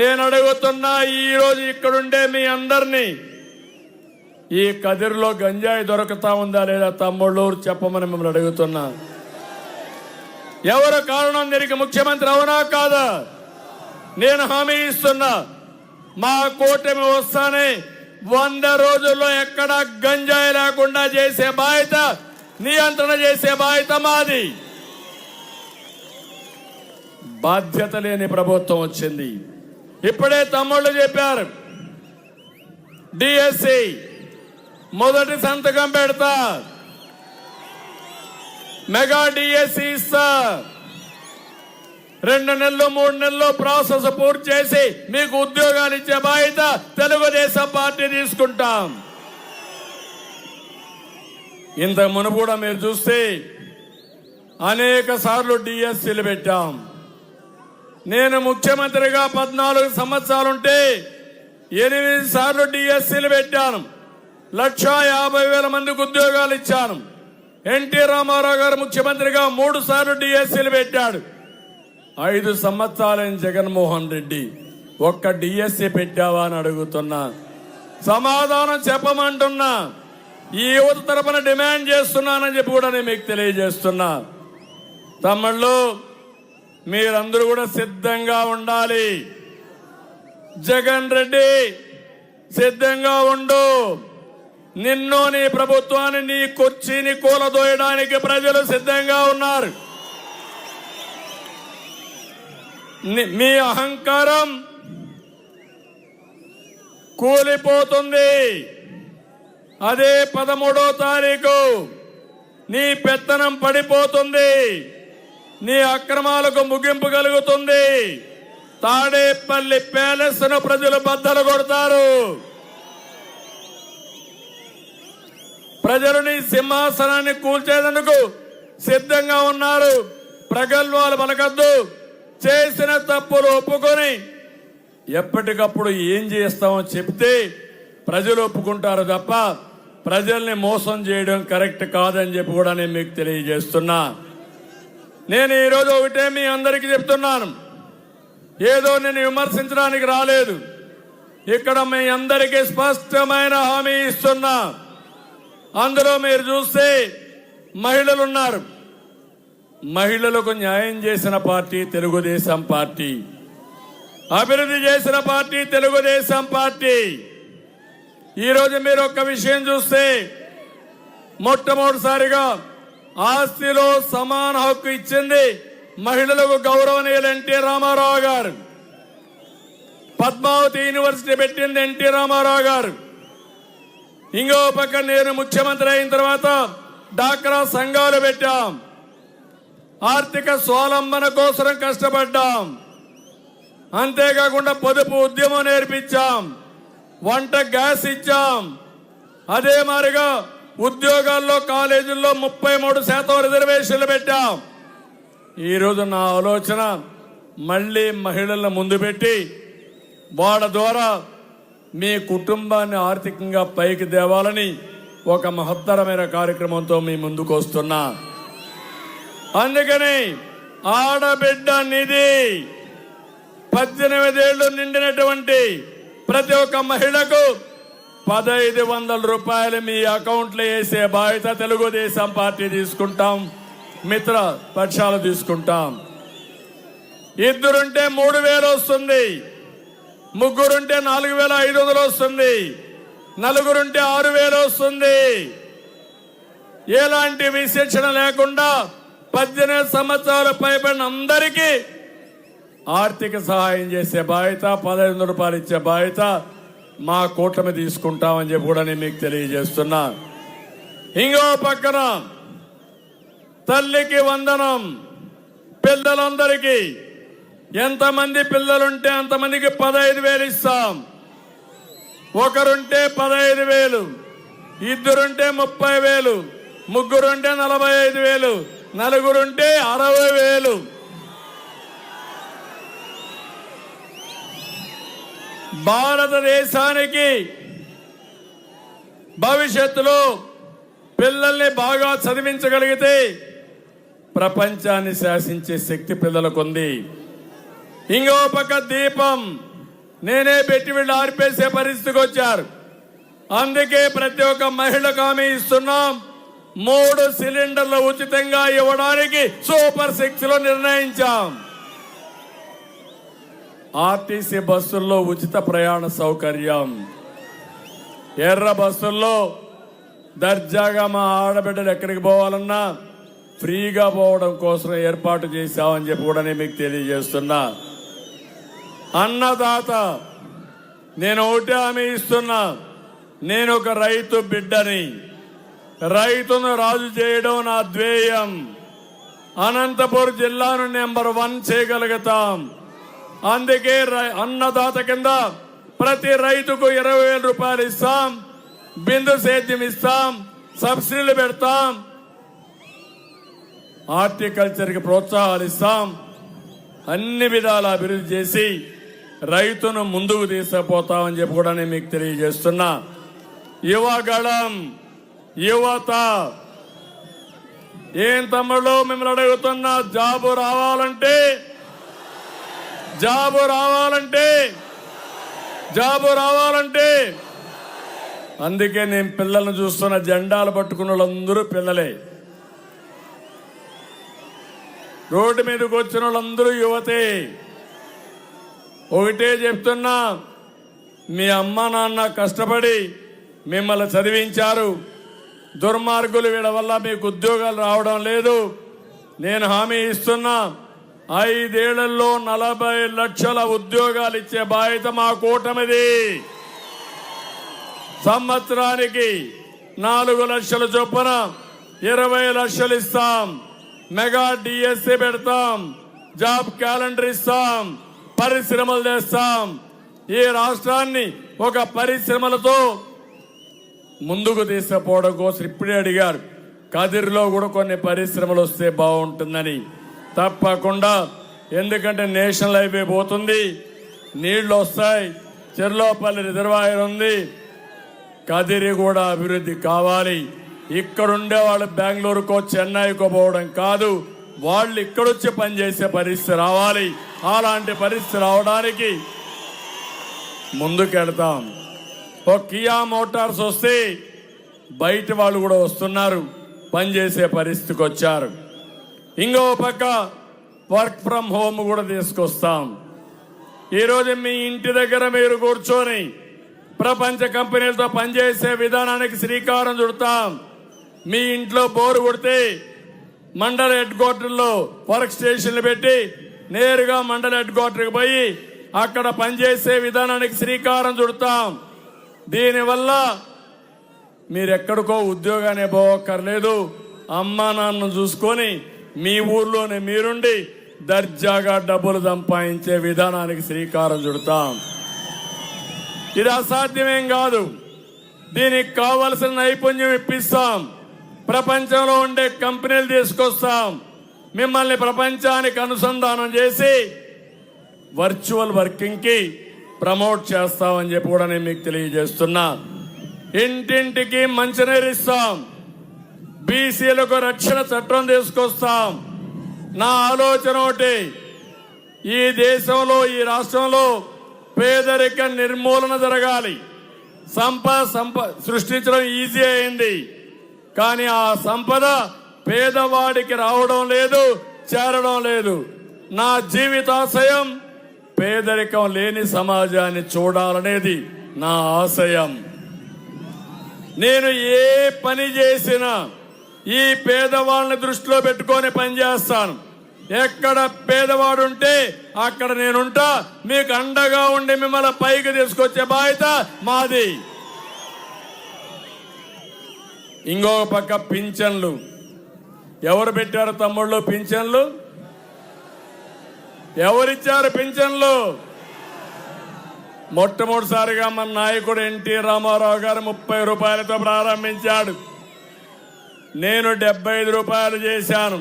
Speaker 1: నేను అడుగుతున్నా, ఈ రోజు ఇక్కడుండే మీ అందరినీ, ఈ కదిరిలో గంజాయి దొరుకుతా ఉందా లేదా తమ్ముళ్ళు చెప్పమని మిమ్మల్ని అడుగుతున్నా. ఎవరు కారణం దీనికి? ముఖ్యమంత్రి అవునా కాదా? నేను హామీ ఇస్తున్నా, మా కూటమి వస్తానే 100 రోజుల్లో ఎక్కడ గంజాయి లేకుండా చేసే బాధ్యత, నియంత్రణ చేసే బాధ్యత మాది. బాధ్యత లేని ప్రభుత్వం వచ్చింది. ఇప్పుడే తమ్ముళ్ళు చెప్పారు, డిఎస్సి మొదటి సంతకం పెడతా, మెగా డిఎస్సి ఇస్తా, 2 నెలలు 3 నెలల్లో ప్రాసెస్ పూర్తి చేసి మీకు ఉద్యోగాలు ఇచ్చే బాధ్యత తెలుగుదేశం పార్టీ తీసుకుంటాం. ఇంతకు మునుపు కూడా మీరు చూస్తే అనేక సార్లు డిఎస్సీలు పెట్టాం. నేను ముఖ్యమంత్రిగా 14 సంవత్సరాలుంటే 8 సార్లు డిఎస్సీలు పెట్టాను. 1,50,000 మందికి ఉద్యోగాలు ఇచ్చాను. ఎన్టీ రామారావు గారు ముఖ్యమంత్రిగా 3 సార్లు డిఎస్సీలు పెట్టాడు. 5 సంవత్సరాలైన జగన్మోహన్ రెడ్డి ఒక్క డిఎస్సీ పెట్టావా అని అడుగుతున్నా. సమాధానం చెప్పమంటున్నా. ఈ యువత తరపున డిమాండ్ చేస్తున్నానని చెప్పి కూడా నేను మీకు తెలియజేస్తున్నా. తమ్ముళ్ళు మీరందరూ కూడా సిద్ధంగా ఉండాలి. జగన్ రెడ్డి సిద్ధంగా ఉండు. నిన్ను నీ ప్రభుత్వాన్ని నీ కుర్చీని కూలదోయడానికి ప్రజలు సిద్ధంగా ఉన్నారు. మీ అహంకారం కూలిపోతుంది. అదే 13వ తారీఖు నీ పెత్తనం పడిపోతుంది. నీ అక్రమాలకు ముగింపు కలుగుతుంది. తాడేపల్లి ప్యాలెస్ ను ప్రజలు బద్దలు కొడతారు. ప్రజలు నీ సింహాసనాన్ని కూల్చేందుకు సిద్ధంగా ఉన్నారు. ప్రగల్భాలు పలకద్దు. చేసిన తప్పులు ఒప్పుకొని ఎప్పటికప్పుడు ఏం చేస్తామో చెప్తే ప్రజలు ఒప్పుకుంటారు తప్ప ప్రజల్ని మోసం చేయడం కరెక్ట్ కాదని చెప్పి కూడా నేను మీకు తెలియజేస్తున్నా. నేను ఈరోజు ఒకటే మీ అందరికీ చెప్తున్నాను. ఏదో నేను విమర్శించడానికి రాలేదు. ఇక్కడ మీ అందరికీ స్పష్టమైన హామీ ఇస్తున్నా. అందులో మీరు చూస్తే మహిళలు ఉన్నారు. మహిళలకు న్యాయం చేసిన పార్టీ తెలుగుదేశం పార్టీ. అభివృద్ధి చేసిన పార్టీ తెలుగుదేశం పార్టీ. ఈరోజు మీరు ఒక్క విషయం చూస్తే మొట్టమొదటిసారిగా ఆస్తిలో సమాన హక్కు ఇచ్చింది మహిళలకు గౌరవనీయులు ఎన్టీ రామారావు గారు. పద్మావతి యూనివర్సిటీ పెట్టింది ఎన్టీ రామారావు గారు. ఇంకో పక్క నేను ముఖ్యమంత్రి అయిన తర్వాత డాక్రా సంఘాలు పెట్టాం. ఆర్థిక స్వావలంబన కోసం కష్టపడ్డాం. అంతేకాకుండా పొదుపు ఉద్యమం నేర్పించాం. వంట గ్యాస్ ఇచ్చాం. అదే మాదిరిగా ఉద్యోగాల్లో కాలేజీల్లో 33% రిజర్వేషన్లు పెట్టాం. ఈరోజు నా ఆలోచన మళ్లీ మహిళలను ముందు పెట్టి వాళ్ళ ద్వారా మీ కుటుంబాన్ని ఆర్థికంగా పైకి తేవాలని ఒక మహత్తరమైన కార్యక్రమంతో మీ ముందుకు వస్తున్నా. అందుకని ఆడబిడ్డ నిధి 18 ఏళ్లు నిండినటువంటి ప్రతి ఒక్క మహిళకు 1500 రూపాయలు మీ అకౌంట్లో వేసే బాధ్యత తెలుగుదేశం పార్టీ తీసుకుంటాం. మిత్ర పక్షాలు తీసుకుంటాం. ఇద్దరుంటే 3000 వస్తుంది. ముగ్గురుంటే 4500 వస్తుంది. నలుగురుంటే 6000 వస్తుంది. ఎలాంటి విశిక్షణ లేకుండా 18 సంవత్సరాలు పైబడిన అందరికీ ఆర్థిక సహాయం చేసే బాధ్యత, 1500 రూపాయలు ఇచ్చే బాధ్యత మా కూటమి తీసుకుంటామని చెప్పి కూడా నేను మీకు తెలియజేస్తున్నా. ఇంకో పక్కన తల్లికి వందనం. పిల్లలందరికీ ఎంతమంది పిల్లలుంటే అంతమందికి 15,000 ఇస్తాం. ఒకరుంటే 15,000, ఇద్దరుంటే 30,000, ముగ్గురుంటే 45,000, నలుగురుంటే 60,000. భారతదేశానికి భవిష్యత్తులో పిల్లల్ని బాగా చదివించగలిగితే ప్రపంచాన్ని శాసించే శక్తి పిల్లలకు ఉంది. ఇంకో పక్క దీపం నేనే పెట్టి వీళ్ళు ఆర్పేసే పరిస్థితికి వచ్చారు. అందుకే ప్రతి ఒక్క మహిళకు హామీ ఇస్తున్నాం. 3 సిలిండర్లు ఉచితంగా ఇవ్వడానికి సూపర్ 6లో నిర్ణయించాం. ఆర్టీసీ బస్సుల్లో ఉచిత ప్రయాణ సౌకర్యం. ఎర్ర బస్సుల్లో దర్జాగా మా ఆడబిడ్డలు ఎక్కడికి పోవాలన్నా ఫ్రీగా పోవడం కోసం ఏర్పాటు చేశామని చెప్పి కూడా నేను మీకు తెలియజేస్తున్నా. అన్నదాత నేను ఒకటే హామీ ఇస్తున్నా. నేను ఒక రైతు బిడ్డని. రైతును రాజు చేయడం నా ధ్యేయం. అనంతపురం జిల్లాను నెంబర్ 1 చేయగలుగుతాం. అందుకే అన్నదాత కింద ప్రతి రైతుకు 20,000 రూపాయలు ఇస్తాం. బిందు సేద్యం ఇస్తాం. సబ్సిడీలు పెడతాం. హార్టికల్చర్ కి ప్రోత్సాహాలు ఇస్తాం. అన్ని విధాల అభివృద్ధి చేసి రైతును ముందుకు తీసుకుపోతామని చెప్పి కూడా నేను మీకు తెలియజేస్తున్నా. యువగళం, యువత. ఏం తమ్ముళ్ళు మిమ్మల్ని అడుగుతున్నా, జాబు రావాలంటే అందుకే నేను పిల్లలను చూస్తున్న. జెండాలు పట్టుకున్న వాళ్ళందరూ పిల్లలే. రోడ్డు మీదకి వచ్చిన వాళ్ళందరూ యువతే. ఒకటే చెప్తున్నా, మీ అమ్మ నాన్న కష్టపడి మిమ్మల్ని చదివించారు. దుర్మార్గులు వీళ్ళ వల్ల మీకు ఉద్యోగాలు రావడం లేదు. నేను హామీ ఇస్తున్నా, 5 ఏళ్లలో 40 లక్షల ఉద్యోగాలు ఇచ్చే బాధ్యత మా కూటమిది. సంవత్సరానికి 4 లక్షల చొప్పున 20 లక్షలు ఇస్తాం. మెగా డిఎస్సి పెడతాం. జాబ్ క్యాలెండర్ ఇస్తాం. పరిశ్రమలు తెస్తాం. ఈ రాష్ట్రాన్ని ఒక పరిశ్రమలతో ముందుకు తీసుకుపోవడం కోసం ఇప్పుడే అడిగారు. కదిరిలో కూడా కొన్ని పరిశ్రమలు వస్తే బాగుంటుందని. తప్పకుండా, ఎందుకంటే నేషనల్ హైవే పోతుంది, నీళ్లు వస్తాయి, చెర్లోపల్లి రిజర్వాయర్ ఉంది. కదిరి కూడా అభివృద్ధి కావాలి. ఇక్కడుండే వాళ్ళు బెంగళూరుకో చెన్నైకో పోవడం కాదు, వాళ్ళు ఇక్కడొచ్చి పనిచేసే పరిస్థితి రావాలి. అలాంటి పరిస్థితి రావడానికి ముందుకెళ్తాం. ఒక కియా మోటార్స్ వస్తే బయట వాళ్ళు కూడా వస్తున్నారు, పనిచేసే పరిస్థితికి వచ్చారు. ఇంకో పక్క వర్క్ ఫ్రమ్ హోమ్ కూడా తీసుకొస్తాం. ఈరోజు మీ ఇంటి దగ్గర మీరు కూర్చొని ప్రపంచ కంపెనీలతో పనిచేసే విధానానికి శ్రీకారం చుడతాం. మీ ఇంట్లో బోరు కొడితే మండల హెడ్ క్వార్టర్లో వర్క్ స్టేషన్లు పెట్టి నేరుగా మండల హెడ్ క్వార్టర్కి పోయి అక్కడ పనిచేసే విధానానికి శ్రీకారం చుడతాం. దీనివల్ల మీరెక్కడికో ఉద్యోగాన్ని పోవక్కర్లేదు. అమ్మా నాన్న చూసుకొని మీ ఊర్లోనే మీరుండి దర్జాగా డబ్బులు సంపాదించే విధానానికి శ్రీకారం చుడతాం. ఇది అసాధ్యమేం కాదు. దీనికి కావలసిన నైపుణ్యం ఇప్పిస్తాం. ప్రపంచంలో ఉండే కంపెనీలు తీసుకొస్తాం. మిమ్మల్ని ప్రపంచానికి అనుసంధానం చేసి వర్చువల్ వర్కింగ్ కి ప్రమోట్ చేస్తామని చెప్పి కూడా నేను మీకు తెలియజేస్తున్నా. ఇంటింటికి మంచినీరు ఇస్తాం. బీసీలకు రక్షణ చట్టం తీసుకొస్తాం. నా ఆలోచన ఒకటి, ఈ దేశంలో ఈ రాష్ట్రంలో పేదరిక నిర్మూలన జరగాలి. సంపద సృష్టించడం ఈజీ అయింది, కానీ ఆ సంపద పేదవాడికి రావడం లేదు, చేరడం లేదు. నా జీవితాశయం పేదరికం లేని సమాజాన్ని చూడాలనేది నా ఆశయం. నేను ఏ పని చేసినా ఈ పేదవాళ్ళని దృష్టిలో పెట్టుకొని పనిచేస్తాను. ఎక్కడ పేదవాడుంటే అక్కడ నేనుంటా. మీకు అండగా ఉండి మిమ్మల్ని పైకి తీసుకొచ్చే బాధ్యత మాది. ఇంకొక పక్క పింఛన్లు. ఎవరు పెట్టారు తమ్ముళ్ళు పింఛన్లు? ఎవరిచ్చారు పింఛన్లు? మొట్టమొదటిసారిగా మన నాయకుడు ఎన్టీ రామారావు గారు 30 రూపాయలతో ప్రారంభించాడు. నేను 75 రూపాయలు చేశాను.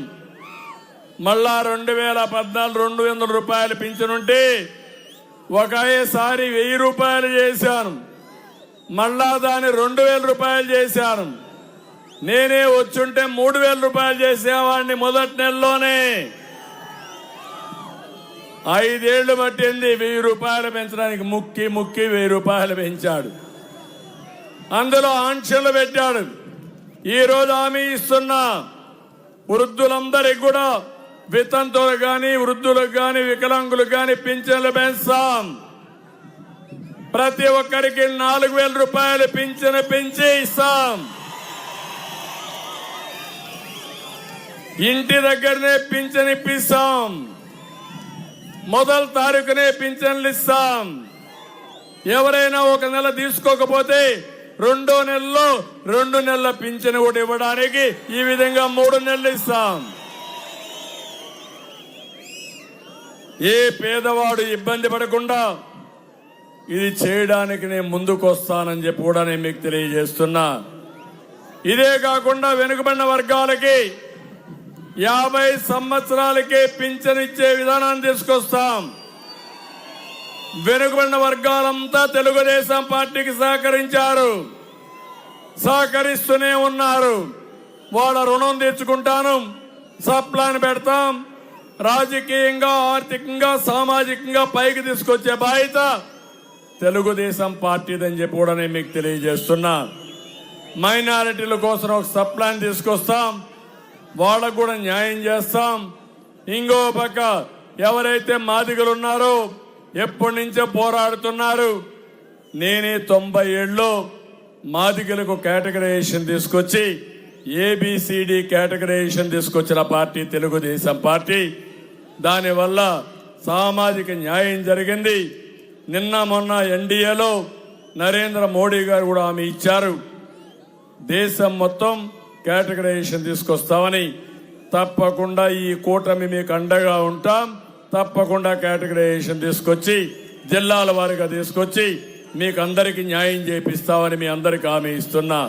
Speaker 1: మళ్ళా 2014 200 రూపాయలు పింఛనుంటే ఒకేసారి 1000 రూపాయలు చేశాను. మళ్ళా దాన్ని 2000 రూపాయలు చేశాను. నేనే వచ్చుంటే 3000 రూపాయలు చేసేవాడిని మొదటి నెలలోనే. 5 ఏళ్లు పట్టింది 1000 రూపాయలు పెంచడానికి. ముక్కి 1000 రూపాయలు పెంచాడు. అందులో ఆంక్షలు పెట్టాడు. ఈ రోజు హామీ ఇస్తున్నా, వృద్ధులందరికీ కూడా వితంతువులు గాని, వృద్ధులకు గాని, వికలాంగులకు గాని పింఛన్లు పెంచాం. ప్రతి ఒక్కరికి 4000 రూపాయలు పింఛను పెంచి ఇస్తాం. ఇంటి దగ్గరనే పింఛను ఇప్పిస్తాం. మొదటి తారీఖునే పింఛన్లు ఇస్తాం. ఎవరైనా ఒక నెల తీసుకోకపోతే 2వ నెలలో 2 నెలల పింఛను కూడా ఇవ్వడానికి ఈ విధంగా 3 నెలలు ఇస్తాం. ఏ పేదవాడు ఇబ్బంది పడకుండా ఇది చేయడానికి నేను ముందుకు వస్తానని చెప్పి కూడా నేను మీకు తెలియజేస్తున్నా. ఇదే కాకుండా వెనుకబడిన వర్గాలకి 50 సంవత్సరాలకే పింఛను ఇచ్చే విధానాన్ని తీసుకొస్తాం. వెనుకబడిన వర్గాలంతా తెలుగుదేశం పార్టీకి సహకరించారు, సహకరిస్తూనే ఉన్నారు. వాళ్ళ రుణం తీర్చుకుంటాను, సప్లాన్ పెడతాం. రాజకీయంగా, ఆర్థికంగా, సామాజికంగా పైకి తీసుకొచ్చే బాధ్యత తెలుగుదేశం పార్టీదని చెప్పి కూడా నేను మీకు తెలియజేస్తున్నా. మైనారిటీల కోసం ఒక సప్లాన్ తీసుకొస్తాం. వాళ్ళకు కూడా న్యాయం చేస్తాం. ఇంకో పక్క ఎవరైతే మాదిగలు ఉన్నారో ఎప్పటి నుంచో పోరాడుతున్నారు. నేనే 90 ఏళ్ళలో మాదిగలకు కేటగరైజేషన్ తీసుకొచ్చి ఏబిసిడి కేటగరైజేషన్ తీసుకొచ్చిన పార్టీ తెలుగుదేశం పార్టీ. దానివల్ల సామాజిక న్యాయం జరిగింది. నిన్న మొన్న ఎన్డీఏలో నరేంద్ర మోడీ గారు కూడా హామీ ఇచ్చారు, దేశం మొత్తం కేటగరైజేషన్ తీసుకొస్తామని. తప్పకుండా ఈ కూటమి మీకు అండగా ఉంటాం. తప్పకుండా కేటగరైజేషన్ తీసుకొచ్చి జిల్లాల వారీగా తీసుకొచ్చి మీకు అందరికీ న్యాయం చేపిస్తామని మీ అందరికీ హామీ ఇస్తున్నా.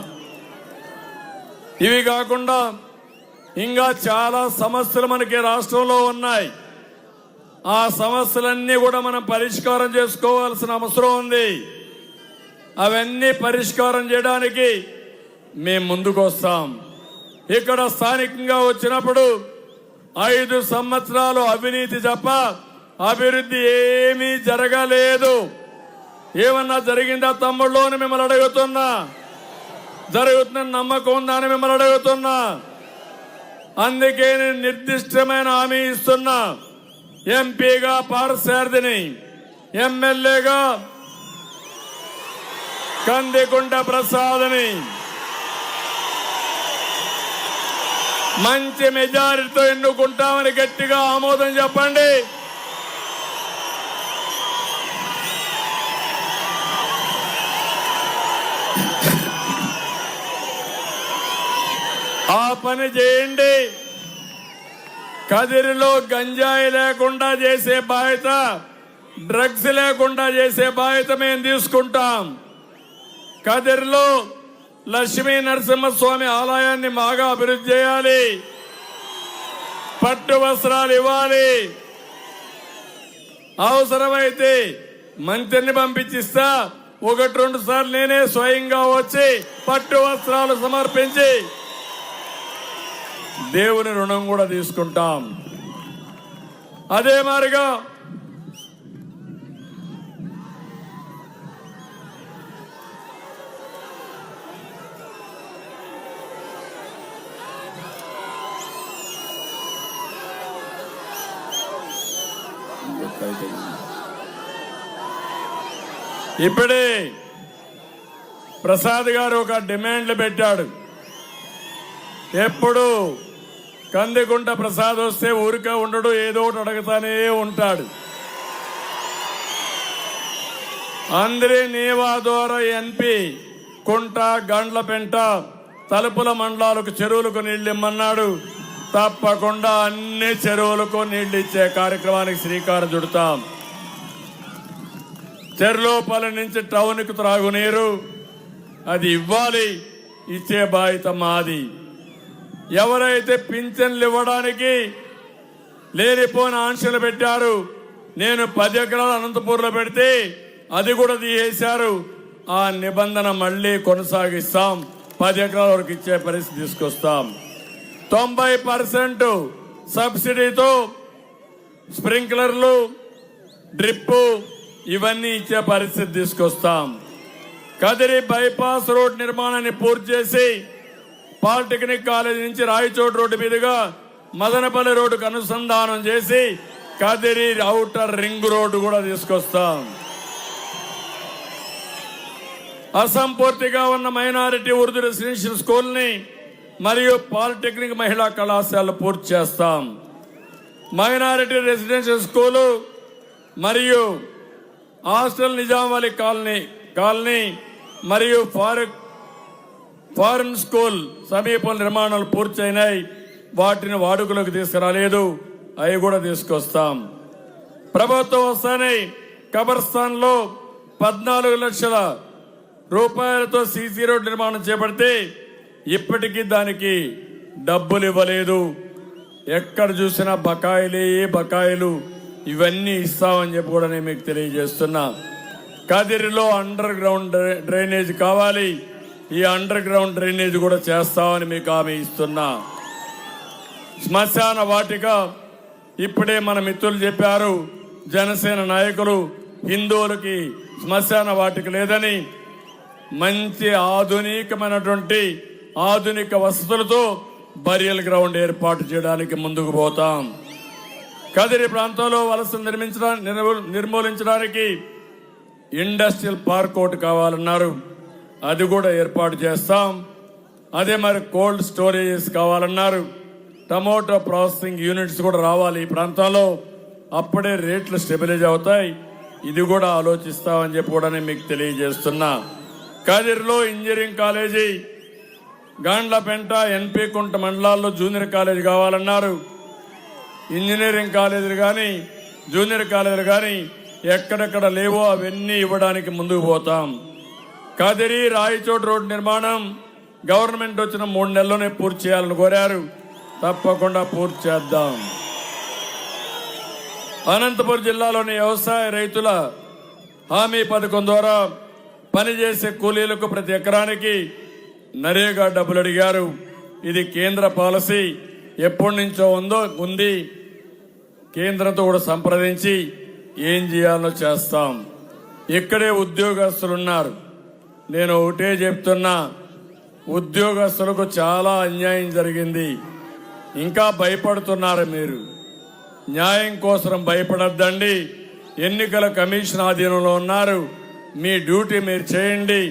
Speaker 1: ఇవి కాకుండా ఇంకా చాలా సమస్యలు మనకి రాష్ట్రంలో ఉన్నాయి. ఆ సమస్యలన్నీ కూడా మనం పరిష్కారం చేసుకోవాల్సిన అవసరం ఉంది. అవన్నీ పరిష్కారం చేయడానికి మేము ముందుకు వస్తాం. ఇక్కడ స్థానికంగా వచ్చినప్పుడు 5 సంవత్సరాలు అవినీతి తప్ప అభివృద్ధి ఏమీ జరగలేదు. ఏమన్నా జరిగిందా తమ్ముళ్ళు అని మిమ్మల్ని అడుగుతున్నా. జరుగుతుందని నమ్మకం ఉందా అని మిమ్మల్ని అడుగుతున్నా. అందుకే నేను నిర్దిష్టమైన హామీ ఇస్తున్నా. ఎంపీగా పార్సారథిని, ఎమ్మెల్యేగా కందికుంట ప్రసాద్ని మంచి మెజారిటీతో ఎన్నుకుంటామని గట్టిగా ఆమోదం చెప్పండి. ఆ పని చేయండి. కదిరిలో గంజాయి లేకుండా చేసే బాధ్యత, డ్రగ్స్ లేకుండా చేసే బాధ్యత మేము తీసుకుంటాం. కదిరిలో లక్ష్మీ నరసింహస్వామి ఆలయాన్ని బాగా అభివృద్ధి చేయాలి. పట్టు వస్త్రాలు ఇవ్వాలి. అవసరమైతే మంత్రిని పంపించిస్తా. 1-2 సార్లు నేనే స్వయంగా వచ్చి పట్టు వస్త్రాలు సమర్పించి దేవుని రుణం కూడా తీసుకుంటాం. అదే మారిగా ఇప్పుడే ప్రసాద్ గారు ఒక డిమాండ్లు పెట్టాడు. ఎప్పుడు కందికుంట ప్రసాద్ వస్తే ఊరికే ఉండడు, ఏదో ఒకటి అడుగుతానే ఉంటాడు. అందరి నీవా ద్వారా ఎన్పి కుంట, గండ్లపెంట, తలుపుల మండలాలకు చెరువులకు నీళ్లు ఇమ్మన్నాడు. తప్పకుండా అన్ని చెరువులకు నీళ్లు ఇచ్చే కార్యక్రమానికి శ్రీకారం చుడతాం. చెర్లోపల్లి నుంచి టౌన్కు త్రాగునీరు అది ఇవ్వాలి. ఇచ్చే బాధ్యత మాది. ఎవరైతే పింఛన్లు ఇవ్వడానికి లేనిపోయిన ఆంక్షలు పెట్టారు, నేను 10 ఎకరాలు అనంతపూర్లో పెడితే అది కూడా తీసేశారు. ఆ నిబంధన మళ్లీ కొనసాగిస్తాం. 10 ఎకరాల వరకు ఇచ్చే పరిస్థితి తీసుకొస్తాం. 90% సబ్సిడీతో స్ప్రింక్లర్లు, డ్రిప్ ఇవన్నీ ఇచ్చే పరిస్థితి తీసుకొస్తాం. కదిరి బైపాస్ రోడ్ నిర్మాణాన్ని పూర్తి చేసి పాలిటెక్నిక్ కాలేజీ నుంచి రాయచోటి రోడ్డు మీదుగా మదనపల్లి రోడ్డుకు అనుసంధానం చేసి కదిరి ఔటర్ రింగ్ రోడ్డు కూడా తీసుకొస్తాం. అసంపూర్తిగా ఉన్న మైనారిటీ ఉర్దూ రెసిడెన్షియల్ స్కూల్ ని మరియు పాలిటెక్నిక్ మహిళా కళాశాల పూర్తి చేస్తాం. మైనారిటీ రెసిడెన్షియల్ స్కూలు మరియు హాస్టల్ నిజామాబాద్ కాలనీ మరియు ఫారెన్ స్కూల్ సమీప నిర్మాణాలు పూర్తయినాయి. వాటిని వాడుకలోకి తీసుకురాలేదు, అవి కూడా తీసుకొస్తాం. ప్రభుత్వం వస్తానే కబర్స్థాన్ లో 14 లక్షల రూపాయలతో సీసీ రోడ్ నిర్మాణం చేపడితే ఇప్పటికీ దానికి డబ్బులు ఇవ్వలేదు. ఎక్కడ చూసినా బకాయిలు. ఇవన్నీ ఇస్తామని చెప్పి కూడా నేను మీకు తెలియజేస్తున్నా. కదిరిలో అండర్ గ్రౌండ్ డ్రైనేజ్ కావాలి. ఈ అండర్ గ్రౌండ్ డ్రైనేజ్ కూడా చేస్తామని మీకు హామీ ఇస్తున్నా. శ్మశాన వాటిక ఇప్పుడే మన మిత్రులు చెప్పారు, జనసేన నాయకులు, హిందువులకి శ్మశాన వాటిక లేదని. మంచి ఆధునిక వసతులతో బరియల్ గ్రౌండ్ ఏర్పాటు చేయడానికి ముందుకు పోతాం. కదిరి ప్రాంతంలో వలస నిర్మూలించడానికి ఇండస్ట్రియల్ పార్క్ ఒకటి కావాలన్నారు. అది కూడా ఏర్పాటు చేస్తాం. అదే మరి కోల్డ్ స్టోరేజెస్ కావాలన్నారు. టమోటో ప్రాసెసింగ్ యూనిట్స్ కూడా రావాలి ఈ ప్రాంతంలో. అప్పుడే రేట్లు స్టెబిలైజ్ అవుతాయి. ఇది కూడా ఆలోచిస్తామని చెప్పి కూడా నేను మీకు తెలియజేస్తున్నా. కదిరిలో ఇంజనీరింగ్ కాలేజీ, గాండ్లపెంట, ఎన్పి కుంట మండలాల్లో జూనియర్ కాలేజీ కావాలన్నారు. ఇంజనీరింగ్ కాలేజీలు కానీ జూనియర్ కాలేజీలు కానీ ఎక్కడెక్కడ లేవో అవన్నీ ఇవ్వడానికి ముందుకు పోతాం. కదిరి రాయచోటి రోడ్డు నిర్మాణం గవర్నమెంట్ వచ్చిన 3 నెలల్లోనే పూర్తి చేయాలని కోరారు. తప్పకుండా పూర్తి చేద్దాం. అనంతపురం జిల్లాలోని వ్యవసాయ రైతుల హామీ పథకం ద్వారా పనిచేసే కూలీలకు ప్రతి ఎకరానికి నరేగా డబ్బులు అడిగారు. ఇది కేంద్ర పాలసీ, ఎప్పటి నుంచో ఉంది. కేంద్రంతో కూడా సంప్రదించి ఏం చేయాలో చేస్తాం. ఇక్కడే ఉద్యోగస్తులున్నారు. నేను ఒకటే చెప్తున్నా, ఉద్యోగస్తులకు చాలా అన్యాయం జరిగింది. ఇంకా భయపడుతున్నారు. మీరు న్యాయం కోసం భయపడద్దండి. ఎన్నికల కమిషన్ ఆధీనంలో ఉన్నారు. మీ డ్యూటీ మీరు చేయండి.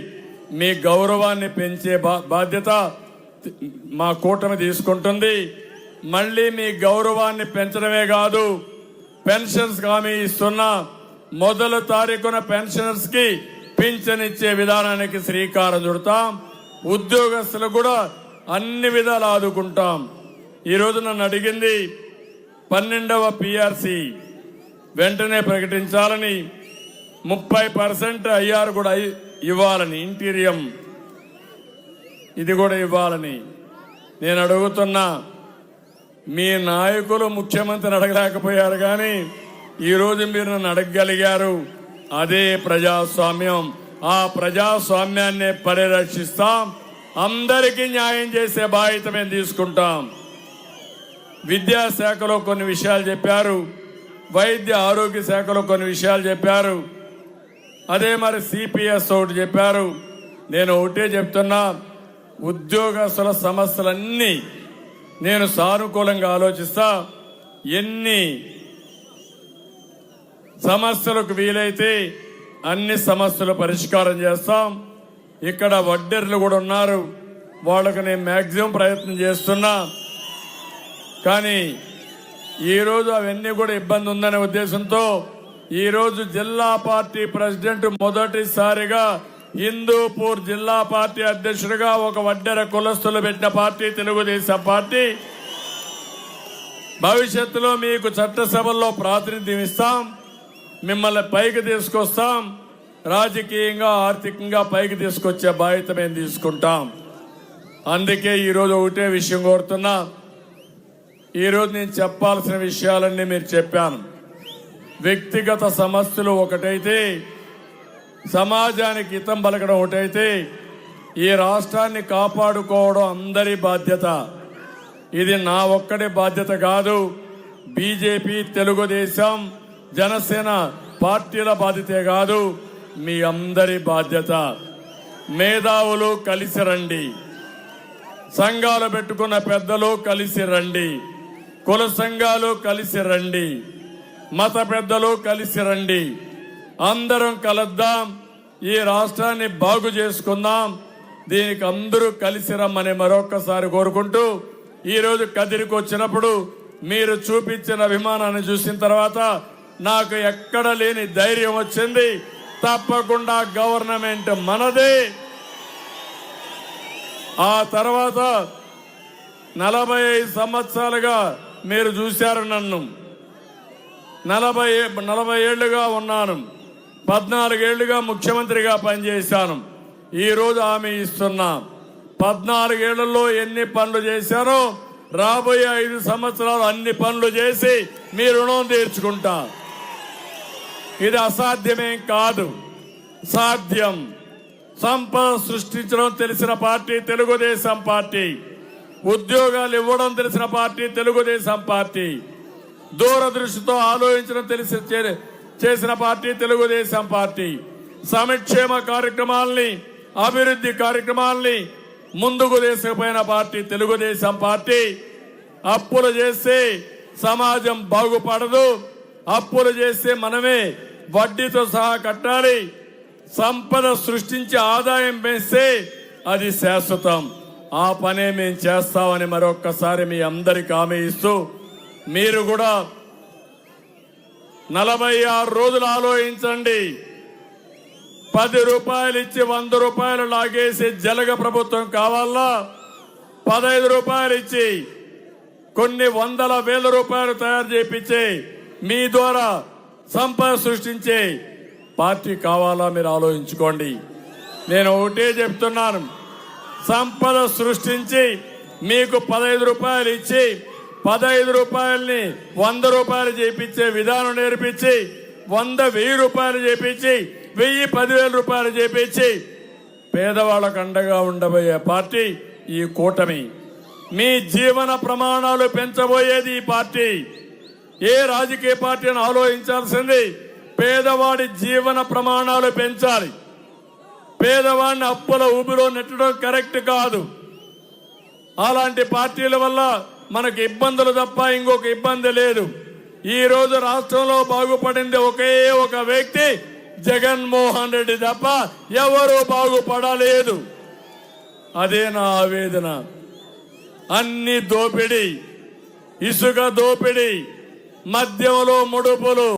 Speaker 1: మీ గౌరవాన్ని పెంచే బాధ్యత మా కూటమి తీసుకుంటుంది. మళ్ళీ మీ గౌరవాన్ని పెంచడమే కాదు, పెన్షన్స్ హామీ ఇస్తున్నా. మొదటి తారీఖున పెన్షనర్స్ కి పింఛన్ ఇచ్చే విధానానికి శ్రీకారం చుడతాం. ఉద్యోగస్తులు కూడా అన్ని విధాలు ఆదుకుంటాం. ఈరోజు నన్ను అడిగింది 12వ పిఆర్సి వెంటనే ప్రకటించాలని, 30% ఐఆర్ కూడా ఇవ్వాలని, ఇంటీరియం ఇది కూడా ఇవ్వాలని నేను అడుగుతున్నా. మీ నాయకులు ముఖ్యమంత్రిని అడగలేకపోయారు, కానీ ఈరోజు మీరు నన్ను అడగగలిగారు. అదే ప్రజాస్వామ్యం. ఆ ప్రజాస్వామ్యాన్ని పరిరక్షిస్తాం. అందరికీ న్యాయం చేసే బాధ్యత మేము తీసుకుంటాం. విద్యాశాఖలో కొన్ని విషయాలు చెప్పారు, వైద్య ఆరోగ్య శాఖలో కొన్ని విషయాలు చెప్పారు, అదే మరి సిపిఎస్ ఒకటి చెప్పారు. నేను ఒకటే చెప్తున్నా, ఉద్యోగస్తుల సమస్యలన్నీ నేను సానుకూలంగా ఆలోచిస్తా. ఎన్ని సమస్యలకు వీలైతే అన్ని సమస్యలు పరిష్కారం చేస్తాం. ఇక్కడ వడ్డెర్లు కూడా ఉన్నారు, వాళ్ళకు నేను మ్యాక్సిమం ప్రయత్నం చేస్తున్నా. కానీ ఈరోజు అవన్నీ కూడా ఇబ్బంది ఉందనే ఉద్దేశంతో ఈరోజు జిల్లా పార్టీ ప్రెసిడెంట్ మొదటిసారిగా హిందూపూర్ జిల్లా పార్టీ అధ్యక్షుడిగా ఒక వడ్డెర కులస్తులు పెట్టిన పార్టీ తెలుగుదేశం పార్టీ. భవిష్యత్తులో మీకు చట్టసభల్లో ప్రాతినిధ్యం ఇస్తాం, మిమ్మల్ని పైకి తీసుకొస్తాం, రాజకీయంగా ఆర్థికంగా పైకి తీసుకొచ్చే బాధ్యత మేము తీసుకుంటాం. అందుకే ఈరోజు ఒకటే విషయం కోరుతున్నా. ఈరోజు నేను చెప్పాల్సిన విషయాలన్నీ మీరు చెప్పాను. వ్యక్తిగత సమస్యలు ఒకటైతే, సమాజానికి హితం పలకడం ఒకటైతే, ఈ రాష్ట్రాన్ని కాపాడుకోవడం అందరి బాధ్యత. ఇది నా ఒక్కడి బాధ్యత కాదు. బీజేపీ, తెలుగుదేశం, జనసేన పార్టీల బాధ్యతే కాదు, మీ అందరి బాధ్యత. మేధావులు కలిసి రండి, సంఘాలు పెట్టుకున్న పెద్దలు కలిసి రండి, కుల సంఘాలు కలిసి రండి, మత పెద్దలు కలిసి రండి. అందరం కలుద్దాం, ఈ రాష్ట్రాన్ని బాగు చేసుకుందాం. దీనికి అందరూ కలిసి రమ్మని మరొక్కసారి కోరుకుంటూ, ఈరోజు కదిరికి వచ్చినప్పుడు మీరు చూపించిన అభిమానాన్ని చూసిన తర్వాత నాకు ఎక్కడ లేని ధైర్యం వచ్చింది. తప్పకుండా గవర్నమెంట్ మనదే. ఆ తర్వాత 45 సంవత్సరాలుగా మీరు చూశారు నన్ను. 40 ఏళ్లుగా ఉన్నాను, 14 ఏళ్లుగా ముఖ్యమంత్రిగా పనిచేశాను. ఈరోజు హామీ ఇస్తున్నా, 14 ఏళ్లలో ఎన్ని పనులు చేశారో రాబోయే 5 సంవత్సరాలు అన్ని పనులు చేసి మీ రుణం తీర్చుకుంటా. ఇది అసాధ్యమేం కాదు, సాధ్యం. సంపద సృష్టించడం తెలిసిన పార్టీ తెలుగుదేశం పార్టీ, ఉద్యోగాలు ఇవ్వడం తెలిసిన పార్టీ తెలుగుదేశం పార్టీ, దూరదృష్టితో ఆలోచించడం చేసిన పార్టీ తెలుగుదేశం పార్టీ, సంక్షేమ కార్యక్రమాల్ని, అభివృద్ధి కార్యక్రమాల్ని ముందుకు తీసుకుపోయిన పార్టీ తెలుగుదేశం పార్టీ. అప్పులు చేసి సమాజం బాగుపడదు. అప్పులు చేస్తే మనమే వడ్డీతో సహా కట్టాలి. సంపద సృష్టించి ఆదాయం పెంచితే అది శాశ్వతం. ఆ పనే మేము చేస్తామని మరొక్కసారి మీ అందరికి హామీ ఇస్తూ, మీరు కూడా 46 రోజులు ఆలోచించండి. 10 రూపాయలు ఇచ్చి 100 రూపాయలు లాగేసి జలగ ప్రభుత్వం కావాలా? 15 రూపాయలు ఇచ్చి కొన్ని వందల వేల రూపాయలు తయారు చేయించి మీ ద్వారా సంపద సృష్టించే పార్టీ కావాలా? మీరు ఆలోచించుకోండి. నేను ఒకటే చెప్తున్నాను, సంపద సృష్టించి మీకు 15 రూపాయలు ఇచ్చి 15 రూపాయల్ని 100 రూపాయలు చేయించే విధానం నేర్పించి 100,000 రూపాయలు చేయించి 10,000 రూపాయలు చేయించి పేదవాళ్ళకు అండగా ఉండబోయే పార్టీ ఈ కూటమి. మీ జీవన ప్రమాణాలు పెంచబోయేది ఈ పార్టీ. ఏ రాజకీయ పార్టీని ఆలోచించాల్సింది పేదవాడి జీవన ప్రమాణాలు పెంచాలి. పేదవాడిని అప్పుల ఊబిలో నెట్టడం కరెక్ట్ కాదు. అలాంటి పార్టీల వల్ల మనకు ఇబ్బందులు తప్ప ఇంకొక ఇబ్బంది లేదు. ఈ రోజు రాష్ట్రంలో బాగుపడింది ఒకే ఒక వ్యక్తి, జగన్మోహన్ రెడ్డి తప్ప ఎవరు బాగుపడలేదు. అదే నా ఆవేదన. అన్ని దోపిడీ, ఇసుక దోపిడీ, మద్యంలో ముడుపులు,